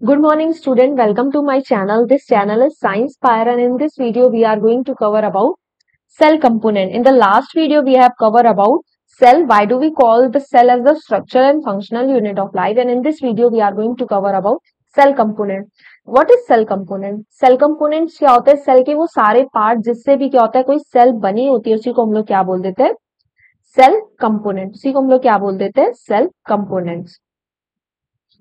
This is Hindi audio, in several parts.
Good morning, student. Welcome to my channel. This channel is Science Fire, and in this video, we are going to cover about cell component. In the last video, we have covered about cell. Why do we call the cell as the structural and functional unit of life? And in this video, we are going to cover about cell component. What is cell component? Cell components क्या होते हैं? सेल के वो सारे पार्ट जिससे भी क्या होता है, कोई सेल बनी होती है, उसी को हम लोग क्या बोल देते हैं? Cell component. उसी को हम लोग क्या बोल देते हैं? Cell components.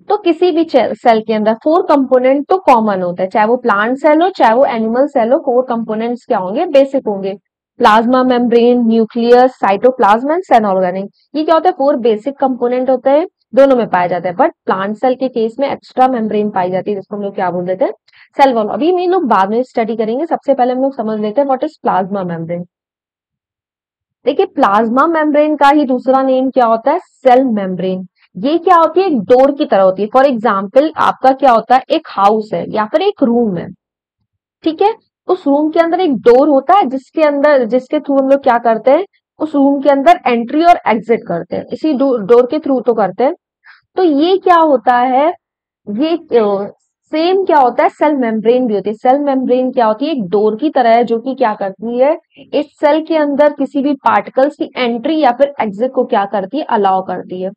तो किसी भी सेल के अंदर 4 कंपोनेंट तो कॉमन होता है, चाहे वो प्लांट सेल हो चाहे वो एनिमल सेल हो. 4 कंपोनेंट्स क्या होंगे? बेसिक होंगे. Plasma membrane, nucleus, cytoplasm and cell organic. ये क्या होता है? 4 बेसिक कंपोनेंट होते हैं, दोनों में पाए जाते हैं. बट प्लांट सेल के केस में एक्स्ट्रा मेम्ब्रेन पाई जाती है, जिसको हम लोग क्या बोल देते हैं? Cell wall. अभी हम लोग बाद में स्टडी करेंगे. सबसे पहले हम लोग समझ लेते हैं व्हाट इज प्लाज्मा मेम्ब्रेन. देखिए, प्लाज्मा मेम्ब्रेन का ही दूसरा नेम क्या होता है? Cell membrane. ये क्या होती है? एक डोर की तरह होती है. फॉर एग्जाम्पल, आपका क्या होता है? एक हाउस है या फिर एक रूम है, ठीक है. उस रूम के अंदर एक डोर होता है जिसके थ्रू हम लोग क्या करते हैं? उस रूम के अंदर एंट्री और एग्जिट करते हैं. इसी डोर के थ्रू तो करते हैं. तो ये क्या होता है? ये सेम क्या होता है? सेल मेम्ब्रेन भी होती है. सेल मेम्ब्रेन क्या होती है? एक डोर की तरह है, जो कि क्या करती है? इस सेल के अंदर किसी भी पार्टिकल्स की एंट्री या फिर एग्जिट को क्या करती है? अलाउ करती है.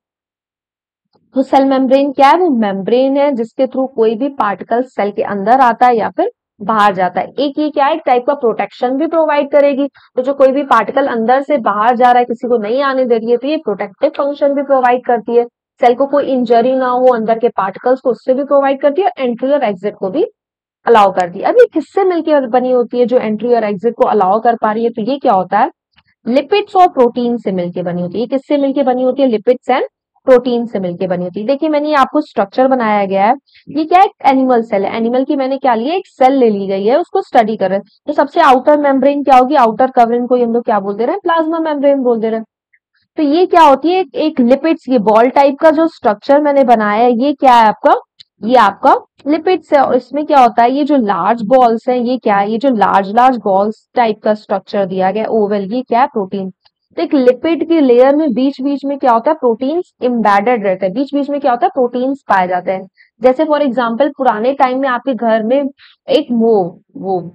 तो सेल मेम्ब्रेन क्या है? वो मेम्ब्रेन है जिसके थ्रू कोई भी पार्टिकल सेल के अंदर आता है या फिर बाहर जाता है. एक ये क्या है? एक टाइप का प्रोटेक्शन भी प्रोवाइड करेगी. तो जो कोई भी पार्टिकल अंदर से बाहर जा रहा है, किसी को नहीं आने दे रही है, तो ये प्रोटेक्टिव फंक्शन भी प्रोवाइड करती है. सेल को कोई इंजरी ना हो अंदर के पार्टिकल्स को, उससे भी प्रोवाइड करती है. एंट्री और एग्जिट को भी अलाउ करती है. अब ये किससे मिलकर बनी होती है जो एंट्री और एग्जिट को अलाउ कर पा रही है? तो ये क्या होता है? लिपिड्स और प्रोटीन से मिलकर बनी होती है. ये किससे मिलकर बनी होती है? लिपिड्स एंड प्रोटीन से मिलकर बनी होती है. देखिए, मैंने आपको स्ट्रक्चर बनाया गया है. ये क्या है? एनिमल सेल है. एनिमल की मैंने क्या लिया? एक सेल ले ली गई है, उसको स्टडी कर रहे हैं. तो सबसे आउटर मेम्ब्रेन क्या होगी? आउटर कवरिंग को हम लोग क्या बोल दे रहे हैं? प्लाज्मा मेम्ब्रेन बोल दे रहे हैं. तो ये क्या होती है? एक लिपिड्स, ये बॉल टाइप का जो स्ट्रक्चर मैंने बनाया है, ये क्या है आपका? ये आपका लिपिड्स है. और इसमें क्या होता है? ये जो लार्ज बॉल्स हैं, ये क्या है? ये जो लार्ज लार्ज बॉल्स टाइप का स्ट्रक्चर दिया गया ओवल, ये क्या है? प्रोटीन. तो एक लिपिड की लेयर में बीच बीच में क्या होता है? प्रोटीन्स इम्बेडेड रहते हैं. बीच बीच में क्या होता है? प्रोटीन्स पाए जाते हैं. जैसे फॉर एग्जाम्पल, पुराने टाइम में आपके घर में एक वो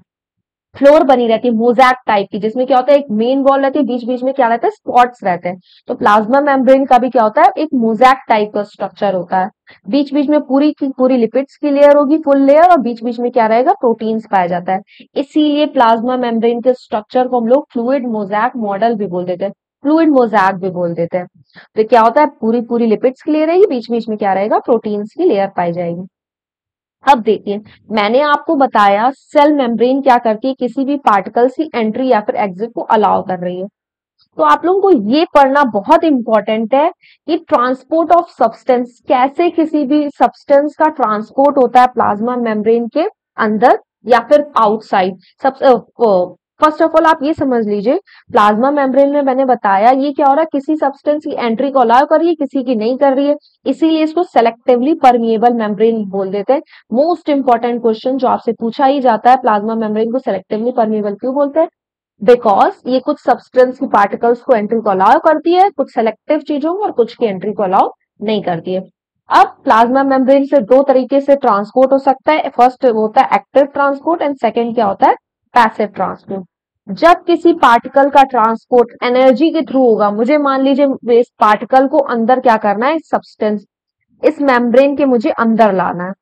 फ्लोर बनी रहती है मोजैक टाइप की, जिसमें क्या होता है? एक मेन वॉल रहती है, बीच बीच में क्या रहता है? स्पॉट्स रहते हैं. तो प्लाज्मा मेम्ब्रेन का भी क्या होता है? एक मोजैक टाइप का स्ट्रक्चर होता है. बीच बीच में पूरी की पूरी लिपिड्स की लेयर होगी, फुल लेयर, और बीच बीच में क्या रहेगा? प्रोटीन्स पाया जाता है. इसीलिए प्लाज्मा मेम्ब्रेन के स्ट्रक्चर को हम लोग फ्लूइड मोजैक मॉडल भी बोल देते हैं, फ्लूइड मोजैक भी बोल देते हैं. तो क्या होता है? पूरी पूरी लिपिड्स की लेयर रहेगी, बीच बीच में क्या रहेगा? प्रोटीन्स की लेयर पाई जाएगी. अब देखिए, मैंने आपको बताया सेल मेम्ब्रेन क्या करती है? किसी भी पार्टिकल्स की एंट्री या फिर एग्जिट को अलाउ कर रही है. तो आप लोगों को ये पढ़ना बहुत इंपॉर्टेंट है कि ट्रांसपोर्ट ऑफ सब्सटेंस, कैसे किसी भी सब्सटेंस का ट्रांसपोर्ट होता है प्लाज्मा मेम्ब्रेन के अंदर या फिर आउटसाइड. फर्स्ट ऑफ ऑल आप ये समझ लीजिए, प्लाज्मा मेम्ब्रेन में मैंने बताया ये क्या हो रहा है? किसी सब्सटेंस की एंट्री को अलाउ कर रही है, किसी की नहीं कर रही है. इसीलिए इसको सेलेक्टिवली परमिएबल मेम्ब्रेन बोल देते हैं. मोस्ट इंपॉर्टेंट क्वेश्चन जो आपसे पूछा ही जाता है, प्लाज्मा मेम्ब्रेन को सेलेक्टिवली परमिएबल क्यों बोलते हैं? बिकॉज ये कुछ सब्सटेंस की पार्टिकल्स को एंट्री को अलाउ करती है, कुछ सेलेक्टिव चीजों को, और कुछ की एंट्री को अलाउ नहीं करती है. अब प्लाज्मा मेम्ब्रेन से 2 तरीके से ट्रांसपोर्ट हो सकता है. फर्स्ट होता है एक्टिव ट्रांसपोर्ट एंड सेकेंड क्या होता है? Passive transport. जब किसी पार्टिकल का ट्रांसपोर्ट एनर्जी के थ्रू होगा, मुझे मान लीजिए इस पार्टिकल को अंदर क्या करना है? सब्सटेंस इस मेम्ब्रेन के मुझे अंदर लाना है,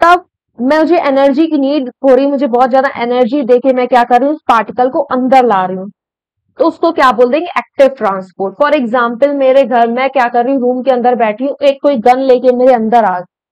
तब मुझे एनर्जी की नीड हो रही, मुझे बहुत ज्यादा एनर्जी देके मैं क्या कर रही हूँ? उस पार्टिकल को अंदर ला रही हूँ. तो उसको क्या बोल देंगे? Active transport. फॉर एग्जाम्पल, मेरे घर में क्या कर रही हूँ? रूम के अंदर बैठी हूँ, एक कोई गन लेके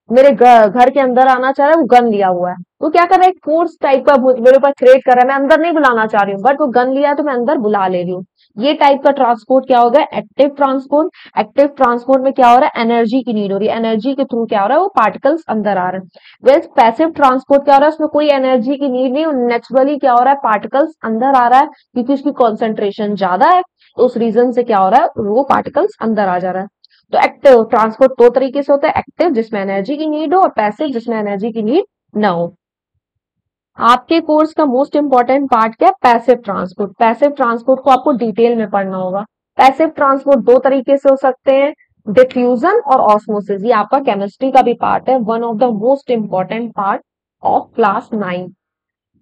मेरे घर के अंदर आना चाह रहा है, वो गन लिया हुआ है. वो क्या कर रहा है? एक फोर्स टाइप का मेरे ऊपर क्रिएट कर रहा है. मैं अंदर नहीं बुलाना चाह रही हूँ, बट वो गन लिया है तो मैं अंदर बुला ले रही हूँ. ये टाइप का ट्रांसपोर्ट क्या होगा? Active transport. एक्टिव ट्रांसपोर्ट में क्या हो रहा है? एनर्जी की नीड हो रही है, एनर्जी के थ्रू क्या हो रहा है? वो पार्टिकल्स अंदर आ रहे हैं. वेल्स पैसिव ट्रांसपोर्ट क्या हो रहा है? उसमें कोई एनर्जी की नीड नहीं, नेचुरली क्या हो रहा है? पार्टिकल्स अंदर आ रहा है, क्योंकि उसकी कॉन्सेंट्रेशन ज्यादा है. तो उस रीजन से क्या हो रहा है? वो पार्टिकल्स अंदर आ जा रहा है. तो एक्टिव ट्रांसपोर्ट 2 तरीके से होता है, एक्टिव जिसमें एनर्जी की नीड हो, और पैसिव जिसमें एनर्जी की नीड ना हो. आपके कोर्स का मोस्ट इंपॉर्टेंट पार्ट क्या है? Passive transport. पैसिव ट्रांसपोर्ट को आपको डिटेल में पढ़ना होगा. पैसिव ट्रांसपोर्ट 2 तरीके से हो सकते हैं. डिफ्यूजन और ऑस्मोसिस, ये आपका केमिस्ट्री का भी पार्ट है, one of the most important part of class 9।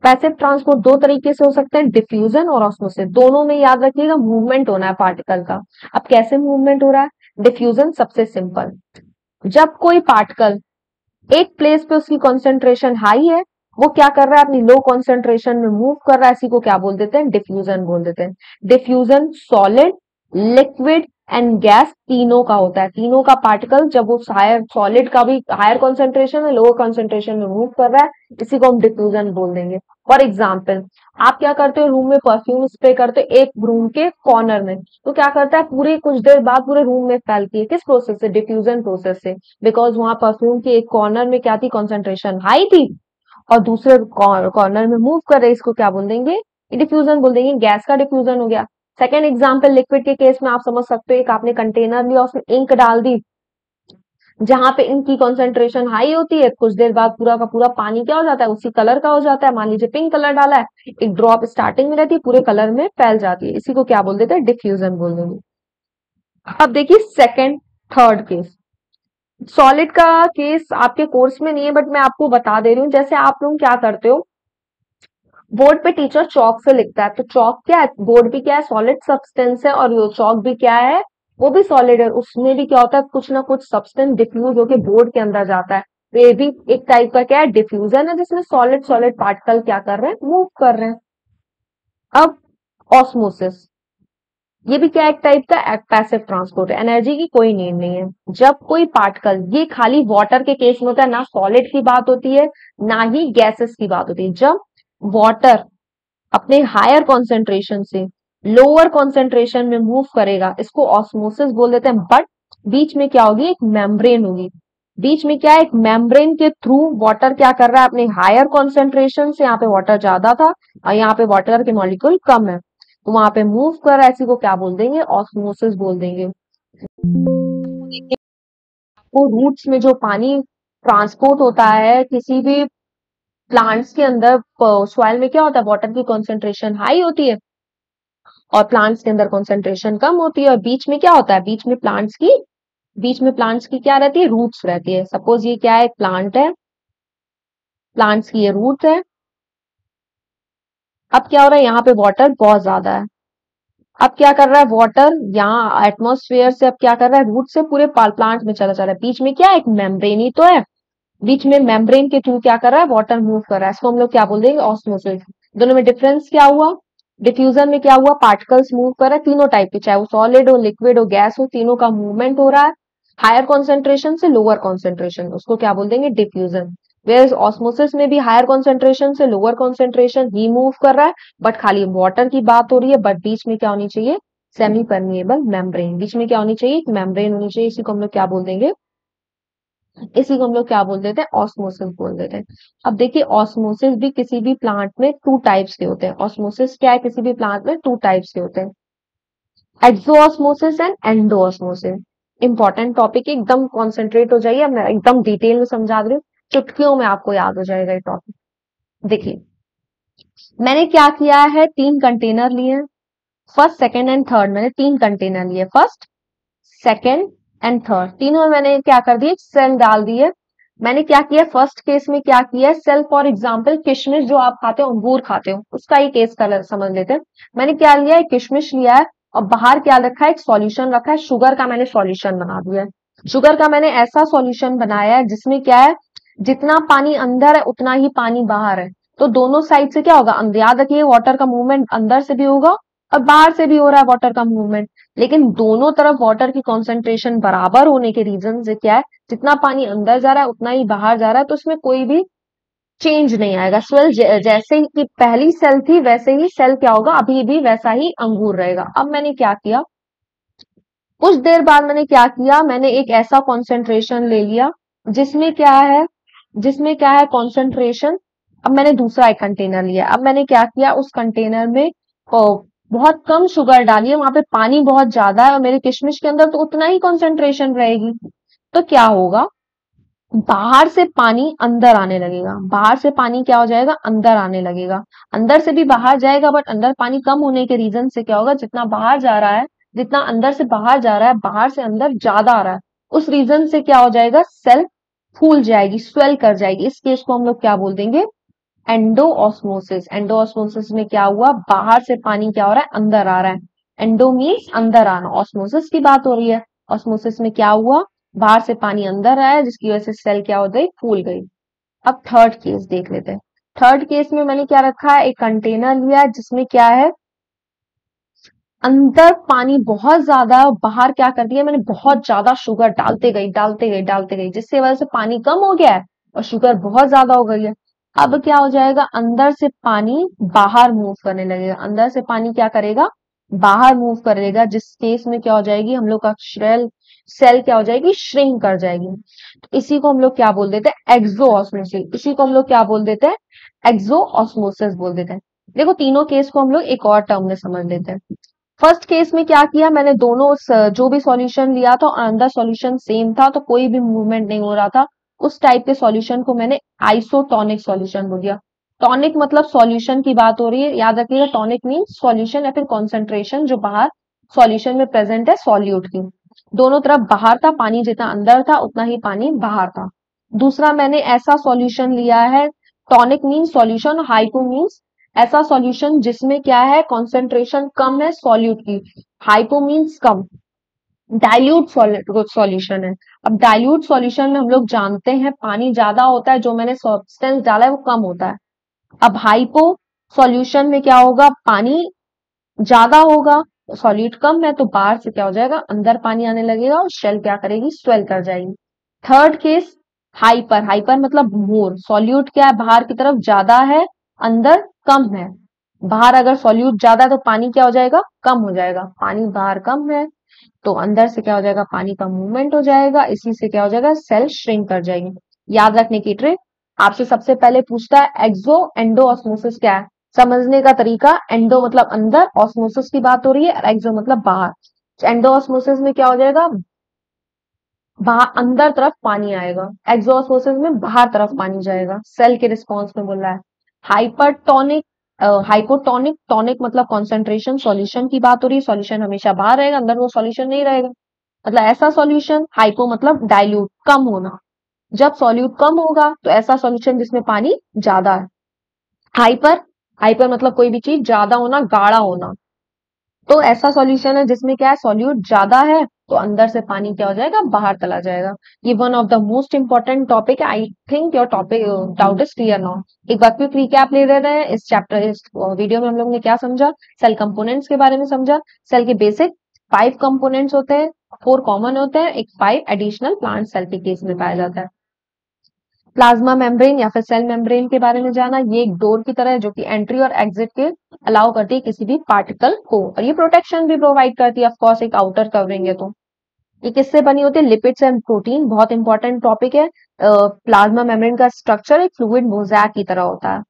Passive transport दो तरीके से हो सकते हैं, डिफ्यूजन और ऑस्मोसिस। दोनों में याद रखिएगा मूवमेंट होना है पार्टिकल का। अब कैसे मूवमेंट हो रहा है? डिफ्यूजन सबसे सिंपल, जब कोई पार्टिकल एक प्लेस पे उसकी कॉन्सेंट्रेशन हाई है, वो क्या कर रहा है, अपनी लो कॉन्सेंट्रेशन में मूव कर रहा है, इसी को क्या बोल देते हैं? डिफ्यूजन बोल देते हैं। Diffusion solid, liquid and gas तीनों का होता है। तीनों का पार्टिकल जब वो हायर, सॉलिड का भी हायर कॉन्सेंट्रेशन है, लोअर कॉन्सेंट्रेशन में मूव कर रहा है, इसी को हम डिफ्यूजन बोल देंगे। फॉर एग्जाम्पल, आप क्या करते हो, रूम में परफ्यूम स्प्रे करते हो एक रूम के कॉर्नर में, तो क्या करता है, पूरे कुछ देर बाद पूरे रूम में फैलती है। किस प्रोसेस से? डिफ्यूजन प्रोसेस से। बिकॉज वहां परफ्यूम के एक कॉर्नर में क्या थी, कॉन्सेंट्रेशन हाई थी, और दूसरे कॉर्नर में मूव कर रहे, इसको क्या बोल देंगे? डिफ्यूजन बोल देंगे। गैस का डिफ्यूजन हो गया। सेकेंड एग्जाम्पल, लिक्विड के केस में आप समझ सकते हो, एक आपने कंटेनर लिया, उसमें इंक डाल दी, जहां पे इंक की कॉन्सेंट्रेशन हाई होती है, कुछ देर बाद पूरा का पूरा पानी क्या हो जाता है, उसी कलर का हो जाता है। मान लीजिए पिंक कलर डाला है, एक ड्रॉप स्टार्टिंग में रहती है, पूरे कलर में फैल जाती है, इसी को क्या बोल देते हैं? डिफ्यूजन बोल देंगे। अब देखिए सेकेंड थर्ड केस। सॉलिड का केस आपके कोर्स में नहीं है, बट मैं आपको बता दे रही हूँ। जैसे आप लोग क्या करते हो, बोर्ड पे टीचर चौक से लिखता है, तो चौक क्या है, बोर्ड भी क्या है, सॉलिड सब्सटेंस है, और वो चौक भी क्या है, वो भी सॉलिड है। उसमें भी क्या होता है, कुछ ना कुछ सब्सटेंस डिफ्यूज होकर बोर्ड के अंदर जाता है। तो ये भी एक टाइप का क्या है, डिफ्यूजन है, जिसमें सॉलिड सॉलिड पार्टिकल क्या कर रहे हैं, मूव कर रहे हैं। अब ऑस्मोसिस, ये भी क्या एक टाइप का पैसिव ट्रांसपोर्ट है, एनर्जी की कोई नीड नहीं है। जब कोई पार्टिकल, ये खाली वाटर के केस में होता है, ना सॉलिड की बात होती है ना ही गैसेस की बात होती है। जब वाटर अपने हायर कॉन्सेंट्रेशन से लोअर कॉन्सेंट्रेशन में मूव करेगा, इसको ऑस्मोसिस बोल देते हैं। बट बीच में क्या होगी, एक मेम्ब्रेन होगी। बीच में क्या है, एक मेम्ब्रेन के थ्रू वाटर क्या कर रहा है, अपने हायर कॉन्सेंट्रेशन से, यहाँ पे वाटर ज्यादा था और यहाँ पे वाटर के मॉलिक्यूल कम है, तो वहां पे मूव कर रहा है, इसी को क्या बोल देंगे? ऑस्मोसिस बोल देंगे। वो रूट्स में जो पानी ट्रांसपोर्ट होता है किसी भी प्लांट्स के अंदर, सॉइल में क्या होता है, वाटर की कॉन्सेंट्रेशन हाई होती है और प्लांट्स के अंदर कॉन्सेंट्रेशन कम होती है, और बीच में क्या होता है, बीच में प्लांट्स की क्या रहती है, रूट्स रहती है। सपोज ये क्या है, एक प्लांट है, प्लांट्स की ये रूट है। अब क्या हो रहा है, यहाँ पे वाटर बहुत ज्यादा है। अब क्या कर रहा है, वाटर यहाँ एटमोस्फेयर से अब क्या कर रहा है, रूट से पूरे प्लांट में चला जा रहा है। बीच में क्या है, एक मेम्ब्रेन ही तो है, बीच में मेम्ब्रेन के थ्रू क्या कर रहा है, वाटर मूव कर रहा है, इसको हम लोग क्या बोल देंगे, ऑस्मोसिस। दोनों में डिफरेंस क्या हुआ, डिफ्यूजन में क्या हुआ, पार्टिकल्स मूव कर रहे हैं तीनों टाइप के, चाहे वो सॉलिड हो, लिक्विड हो, गैस हो, तीनों का मूवमेंट हो रहा है हायर कॉन्सेंट्रेशन से लोअर कॉन्सेंट्रेशन, उसको क्या बोल देंगे, डिफ्यूजन। वेयर ऑस्मोसिस में भी हायर कॉन्सेंट्रेशन से लोअर कॉन्सेंट्रेशन ही मूव कर रहा है, बट खाली वाटर की बात हो रही है, बट बीच में क्या होनी चाहिए, सेमी परमिएबल मेम्ब्रेन। बीच में क्या होनी चाहिए, एक मेम्ब्रेन होनी चाहिए, इसी को हम लोग क्या बोल देंगे, इसी को हम लोग क्या बोल देते हैं, ऑस्मोसिस बोल देते हैं। अब देखिए ऑस्मोसिस भी किसी भी प्लांट में टू टाइप्स के होते हैं। ऑस्मोसिस क्या है, किसी भी प्लांट में टू टाइप्स के होते हैं, एक्सोऑस्मोसिस एंड एंडोऑस्मोसिस। इंपॉर्टेंट टॉपिक, एकदम कॉन्सेंट्रेट हो जाइए, मैं एकदम डिटेल में समझा रही हूँ, चुटकियों में आपको याद हो जाएगा ये टॉपिक। देखिए मैंने क्या किया है, तीन कंटेनर लिए, फर्स्ट सेकेंड एंड थर्ड, मैंने तीन कंटेनर लिए, फर्स्ट सेकेंड एंड थर्ड, तीनों में मैंने क्या कर दिया, सेल डाल दिए। मैंने क्या किया, फर्स्ट केस में क्या किया, सेल फॉर एग्जांपल किशमिश जो आप खाते हो, अंगूर खाते हो, उसका ही केस कर समझ लेते हैं। मैंने क्या लिया है, किशमिश लिया है, और बाहर क्या रखा है, एक सॉल्यूशन रखा है, शुगर का मैंने सॉल्यूशन बना दिया है। शुगर का मैंने ऐसा सॉल्यूशन बनाया है जिसमें क्या है, जितना पानी अंदर है उतना ही पानी बाहर है, तो दोनों साइड से क्या होगा, याद रखिए वाटर का मूवमेंट अंदर से भी होगा और बाहर से भी हो रहा है वाटर का मूवमेंट, लेकिन दोनों तरफ वाटर की कॉन्सेंट्रेशन बराबर होने के रीजन से क्या है, जितना पानी अंदर जा रहा है उतना ही बाहर जा रहा है, तो उसमें कोई भी चेंज नहीं आएगा। स्वेल जैसे ही की पहली सेल थी वैसे ही सेल क्या होगा, अभी भी वैसा ही अंगूर रहेगा। अब मैंने क्या किया, कुछ देर बाद मैंने क्या किया, मैंने एक ऐसा कॉन्सेंट्रेशन ले लिया जिसमें क्या है, जिसमें क्या है कॉन्सेंट्रेशन। अब मैंने दूसरा एक कंटेनर लिया, अब मैंने क्या किया, उस कंटेनर में बहुत कम शुगर डाली है, वहां पे पानी बहुत ज्यादा है, और मेरे किशमिश के अंदर तो उतना ही कॉन्सेंट्रेशन रहेगी। तो क्या होगा, बाहर से पानी अंदर आने लगेगा, बाहर से पानी क्या हो जाएगा, अंदर आने लगेगा, अंदर से भी बाहर जाएगा, बट अंदर पानी कम होने के रीजन से क्या होगा, जितना बाहर जा रहा है जितना अंदर से बाहर जा रहा है, बाहर से अंदर ज्यादा आ रहा है, उस रीजन से क्या हो जाएगा, सेल फूल जाएगी, स्वेल कर जाएगी। इस केस को हम लोग क्या बोल देंगे, एंडोऑस्मोसिस। एंडोऑस्मोसिस में क्या हुआ, बाहर से पानी क्या हो रहा है, अंदर आ रहा है। एंडो मीन्स अंदर आना, ऑस्मोसिस की बात हो रही है। ऑस्मोसिस में क्या हुआ, बाहर से पानी अंदर आया, जिसकी वजह से सेल क्या हो गई, फूल गई। अब थर्ड केस देख लेते हैं। थर्ड केस में मैंने क्या रखा है, एक कंटेनर लिया जिसमें क्या है, अंदर पानी बहुत ज्यादा है और बाहर क्या कर दिया मैंने, बहुत ज्यादा शुगर डालते गई डालते गई डालते गई, जिससे वजह से पानी कम हो गया है और शुगर बहुत ज्यादा हो गई है। अब क्या हो जाएगा, अंदर से पानी बाहर मूव करने लगेगा, अंदर से पानी क्या करेगा, बाहर मूव करेगा, जिस केस में क्या हो जाएगी, हम लोग का सेल क्या हो जाएगी, श्रिंक कर जाएगी। तो इसी को हम लोग क्या बोल देते हैं, एक्सोऑस्मोसिस। इसी को हम लोग क्या बोल देते हैं, एक्सोऑस्मोसिस बोल देते हैं। देखो तीनों केस को हम लोग एक और टर्म में समझ लेते हैं। फर्स्ट केस में क्या किया मैंने, दोनों जो भी सॉल्यूशन लिया था और अंदर सॉल्यूशन सेम था, तो कोई भी मूवमेंट नहीं हो रहा था, उस टाइप के सॉल्यूशन को मैंने आइसोटोनिक सॉल्यूशन बोल दिया। टॉनिक मतलब सॉल्यूशन की बात हो रही है, याद रखिएगा, टॉनिक मीन सॉल्यूशन या फिर कॉन्सेंट्रेशन जो बाहर सॉल्यूशन में प्रेजेंट है सॉल्यूट की, दोनों तरफ बाहर था, पानी जितना अंदर था उतना ही पानी बाहर था। दूसरा मैंने ऐसा सॉल्यूशन लिया है, tonic mean solution, hypo means ऐसा सॉल्यूशन जिसमें क्या है, कॉन्सेंट्रेशन कम है सॉल्यूट की, हाइपो मीन्स कम, डाइल्यूट सॉल्यूशन है। अब डाइल्यूट सॉल्यूशन में हम लोग जानते हैं पानी ज्यादा होता है, जो मैंने सब्सटेंस डाला है वो कम होता है। अब हाइपो सॉल्यूशन में क्या होगा, पानी ज्यादा होगा, सॉल्यूट कम है, तो बाहर से क्या हो जाएगा, अंदर पानी आने लगेगा और शेल क्या करेगी, स्वेल कर जाएगी। थर्ड केस हाइपर, हाइपर मतलब मोर, सॉल्यूट क्या है, बाहर की तरफ ज्यादा है, अंदर कम है। बाहर अगर सॉल्यूट ज्यादा है तो पानी क्या हो जाएगा, कम हो जाएगा, पानी बाहर कम है तो अंदर से क्या हो जाएगा, पानी का मूवमेंट हो जाएगा, इसी से क्या हो जाएगा, सेल श्रिंक कर जाएगी। याद रखने की ट्रिक, आपसे सबसे पहले पूछता है एक्सो एंडो ऑस्मोसिस क्या है, समझने का तरीका, एंडो मतलब अंदर, ऑस्मोसिस की बात हो रही है, और एक्सो मतलब बाहर। एंडो ऑस्मोसिस में क्या हो जाएगा, बाहर अंदर तरफ पानी आएगा, एक्सोऑस्मोसिस में बाहर तरफ पानी जाएगा, सेल के रिस्पॉन्स में बोल रहा है। हाइपरटोनिक, हाइपोटोनिक, टॉनिक मतलब कॉन्सेंट्रेशन, सॉल्यूशन की बात हो रही है, सॉल्यूशन हमेशा बाहर रहेगा, अंदर वो सॉल्यूशन नहीं रहेगा, मतलब ऐसा सॉल्यूशन। हाइपो मतलब डाइल्यूट, कम होना, जब सॉल्यूट कम होगा तो ऐसा सॉल्यूशन जिसमें पानी ज्यादा है। हाइपर, हाइपर मतलब कोई भी चीज ज्यादा होना, गाढ़ा होना, तो ऐसा सॉल्यूशन है जिसमें क्या है, सॉल्यूट ज्यादा है तो अंदर से पानी क्या हो जाएगा, बाहर चला जाएगा। ये one of the most important topic है, I think your topic doubt is clear now. एक बार क्विक रिकैप ले रहे हैं, इस चैप्टर, इस वीडियो में हम लोग ने क्या समझा, सेल कंपोनेंट्स के बारे में समझा। सेल के बेसिक 5 कंपोनेंट्स होते हैं, 4 कॉमन होते हैं, एक 5 एडिशनल प्लांट सेल के केस में पाया जाता है। प्लाज्मा मेम्ब्रेन या फिर सेल मेम्ब्रेन के बारे में जाना, ये एक डोर की तरह है जो कि एंट्री और एग्जिट के अलाउ करती है किसी भी पार्टिकल को, और ये प्रोटेक्शन भी प्रोवाइड करती है, ऑफ कोर्स एक आउटर कवरिंग है। तो ये किससे बनी होती है, लिपिड्स एंड प्रोटीन, बहुत इंपॉर्टेंट टॉपिक है। प्लाज्मा मेम्ब्रेन का स्ट्रक्चर एक फ्लूइड मोज़ैक की तरह होता है।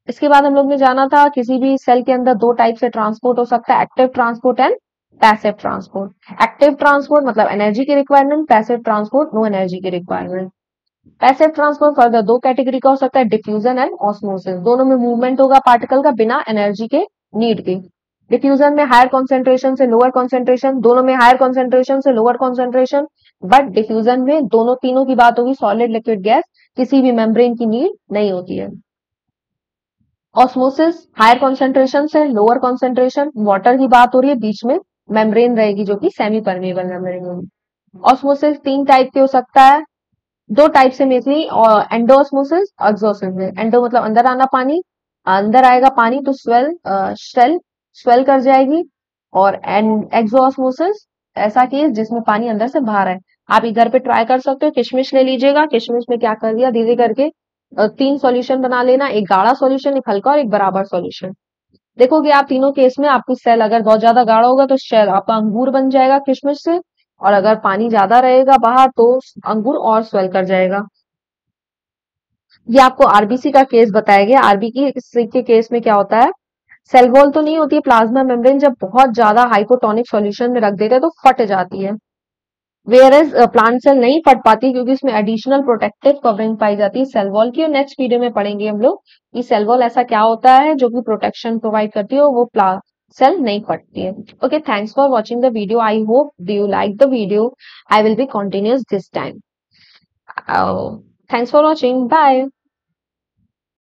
इसके बाद हम लोग ने जाना था किसी भी सेल के अंदर 2 टाइप से ट्रांसपोर्ट हो सकता है, active transport and passive transport. Active transport मतलब एनर्जी की requirement, passive transport no energy की requirement. Passive transport further 2 category का हो सकता है, डिफ्यूजन एंड ऑस्मोसिस, दोनों में मूवमेंट होगा पार्टिकल का बिना एनर्जी के नीड के। डिफ्यूजन में हायर कॉन्सेंट्रेशन से लोअर कॉन्सेंट्रेशन, दोनों में हायर कॉन्सेंट्रेशन से लोअर कॉन्सेंट्रेशन, बट डिफ्यूजन में दोनों तीनों की बात होगी, सॉलिड लिक्विड गैस, किसी भी मेम्ब्रेन की नीड नहीं होती है। ऑस्मोसिस हायर कॉन्सेंट्रेशन से लोअर कॉन्सेंट्रेशन, वाटर की बात हो रही है, बीच में मेम्ब्रेन रहेगी जो कि सेमी परमेबल मेम्ब्रेन होगी। ऑस्मोसिस 3 टाइप के हो सकता है, 2 टाइप से मेनली, एंडोऑस्मोसिस, एक्सोऑस्मोसिस। एंडो मतलब अंदर आना पानी, अंदर आएगा पानी तो सेल स्वेल कर जाएगी, और एक्सोऑस्मोसिस ऐसा केस जिसमें पानी अंदर से बाहर है। आप इधर पे ट्राई कर सकते हो, किशमिश ले लीजिएगा, किशमिश में क्या कर दिया, धीरे करके 3 सॉल्यूशन बना लेना, एक गाढ़ा सॉल्यूशन, एक हल्का और एक बराबर सॉल्यूशन। देखोगे आप तीनों केस में आपकी सेल अगर बहुत ज्यादा गाढ़ा होगा तो शेल आपका अंगूर बन जाएगा किशमिश से, और अगर पानी ज्यादा रहेगा बाहर तो अंगूर और स्वेल कर जाएगा। ये आपको आरबीसी का केस बताया गया। आरबीसी के केस में क्या होता है, सेल वॉल तो नहीं होती है, प्लाज्मा मेम्ब्रेन जब बहुत ज्यादा हाइपोटोनिक सॉल्यूशन में रख देते हैं तो फट जाती है, वेयर एज प्लांट सेल नहीं फट पाती क्योंकि इसमें एडिशनल प्रोटेक्टिव कवरिंग पाई जाती है सेल वॉल की। और नेक्स्ट वीडियो में पढ़ेंगे हम लोग कि सेल वॉल ऐसा क्या होता है जो कि प्रोटेक्शन प्रोवाइड करती है, और वो सेल नहीं कटती है। Okay, thanks for watching the video. I hope do you like the video. I will be continuous this time. Thanks for watching. Bye.